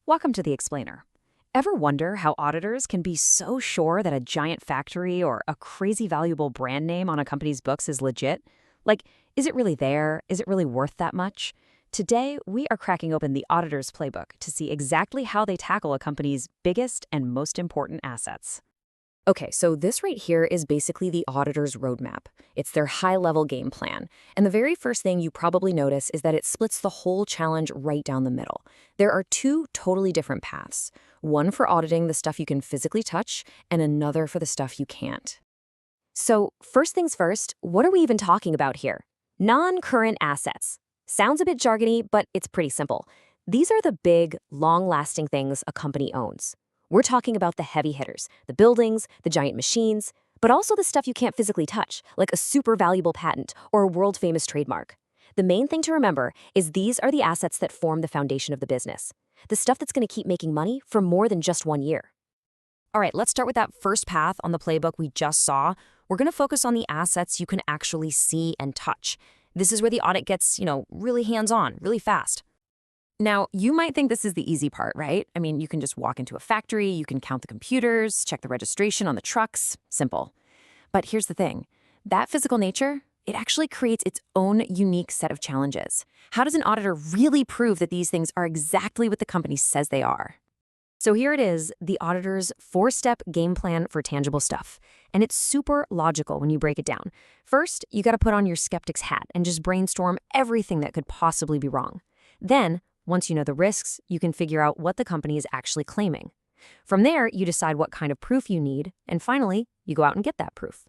Welcome to the Explainer. Ever wonder how auditors can be so sure that a giant factory or a crazy valuable brand name on a company's books is legit? Like, is it really there? Is it really worth that much? Today, we are cracking open the auditor's playbook to see exactly how they tackle a company's biggest and most important assets. Okay, so this right here is basically the auditor's roadmap. It's their high-level game plan. And the very first thing you probably notice is that it splits the whole challenge right down the middle. There are two totally different paths. One for auditing the stuff you can physically touch, and another for the stuff you can't. So, first things first, what are we even talking about here? Non-current assets. Sounds a bit jargony, but it's pretty simple. These are the big, long-lasting things a company owns. We're talking about the heavy hitters, the buildings, the giant machines, but also the stuff you can't physically touch, like a super valuable patent or a world-famous trademark. The main thing to remember is these are the assets that form the foundation of the business, the stuff that's going to keep making money for more than just 1 year. All right, let's start with that first path on the playbook we just saw. We're going to focus on the assets you can actually see and touch. This is where the audit gets, really hands-on, really fast. Now, you might think this is the easy part, right? I mean, you can just walk into a factory, you can count the computers, check the registration on the trucks. Simple. But here's the thing. That physical nature, it actually creates its own unique set of challenges. How does an auditor really prove that these things are exactly what the company says they are? So here it is, the auditor's 4-step game plan for tangible stuff. And it's super logical when you break it down. First, you got to put on your skeptic's hat and just brainstorm everything that could possibly be wrong. Then, once you know the risks, you can figure out what the company is actually claiming. From there, you decide what kind of proof you need, and finally, you go out and get that proof.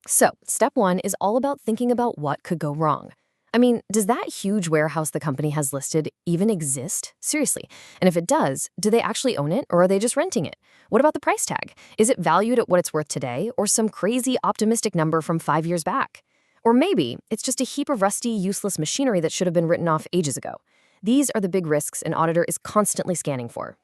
So, step 1 is all about thinking about what could go wrong. I mean, does that huge warehouse the company has listed even exist? Seriously. And if it does, do they actually own it, or are they just renting it? What about the price tag? Is it valued at what it's worth today, or some crazy optimistic number from 5 years back? Or maybe it's just a heap of rusty, useless machinery that should have been written off ages ago. These are the big risks an auditor is constantly scanning for.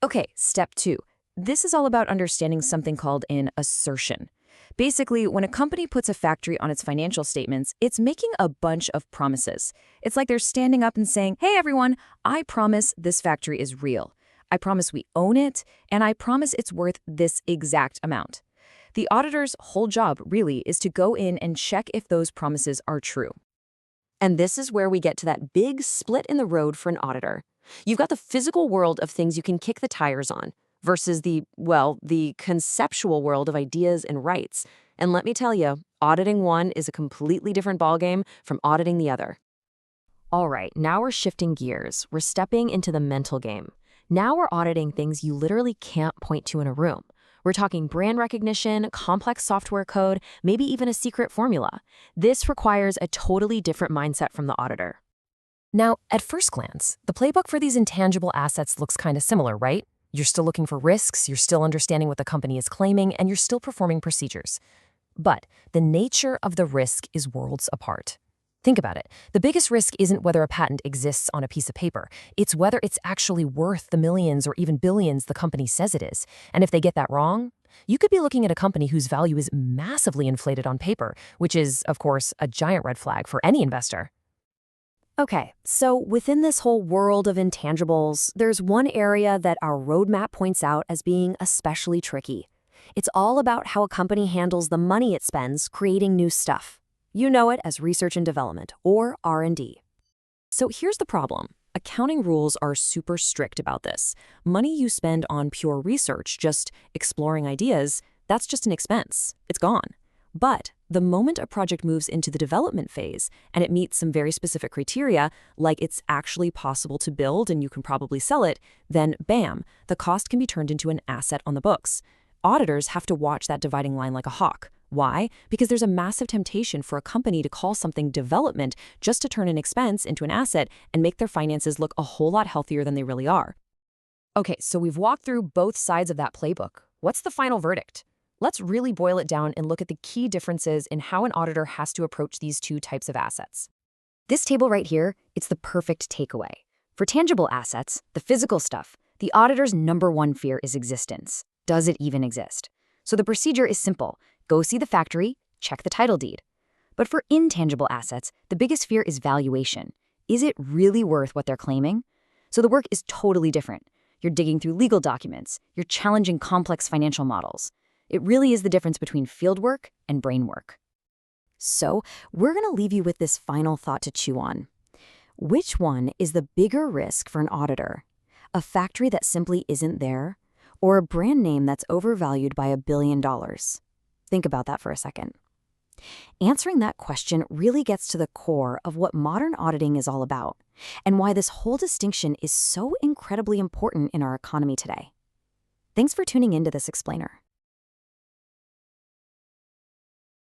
Okay, step 2. This is all about understanding something called an assertion. Basically, when a company puts a factory on its financial statements, it's making a bunch of promises. It's like they're standing up and saying, hey everyone, I promise this factory is real. I promise we own it, and I promise it's worth this exact amount. The auditor's whole job, really, is to go in and check if those promises are true. And this is where we get to that big split in the road for an auditor. You've got the physical world of things you can kick the tires on versus the conceptual world of ideas and rights. And let me tell you, auditing one is a completely different ballgame from auditing the other. All right, now we're shifting gears. We're stepping into the mental game. Now we're auditing things you literally can't point to in a room. We're talking brand recognition, complex software code, maybe even a secret formula. This requires a totally different mindset from the auditor. Now, at first glance, the playbook for these intangible assets looks kind of similar, right? You're still looking for risks, you're still understanding what the company is claiming, and you're still performing procedures. But the nature of the risk is worlds apart. Think about it. The biggest risk isn't whether a patent exists on a piece of paper. It's whether it's actually worth the millions or even billions the company says it is. And if they get that wrong, you could be looking at a company whose value is massively inflated on paper, which is, of course, a giant red flag for any investor. Okay, so within this whole world of intangibles, there's one area that our roadmap points out as being especially tricky. It's all about how a company handles the money it spends creating new stuff. You know it as research and development, or R&D. So here's the problem. Accounting rules are super strict about this. Money you spend on pure research, just exploring ideas, that's just an expense. It's gone. But the moment a project moves into the development phase and it meets some very specific criteria, like it's actually possible to build and you can probably sell it, then bam, the cost can be turned into an asset on the books. Auditors have to watch that dividing line like a hawk. Why? Because there's a massive temptation for a company to call something development just to turn an expense into an asset and make their finances look a whole lot healthier than they really are. Okay, so we've walked through both sides of that playbook. What's the final verdict? Let's really boil it down and look at the key differences in how an auditor has to approach these two types of assets. This table right here, it's the perfect takeaway. For tangible assets, the physical stuff, the auditor's number one fear is existence. Does it even exist? So the procedure is simple. Go see the factory, check the title deed. But for intangible assets, the biggest fear is valuation. Is it really worth what they're claiming? So the work is totally different. You're digging through legal documents. You're challenging complex financial models. It really is the difference between fieldwork and brain work. So we're going to leave you with this final thought to chew on. Which one is the bigger risk for an auditor? A factory that simply isn't there, or a brand name that's overvalued by $1 billion? Think about that for a second. Answering that question really gets to the core of what modern auditing is all about, and why this whole distinction is so incredibly important in our economy today. Thanks for tuning into this explainer.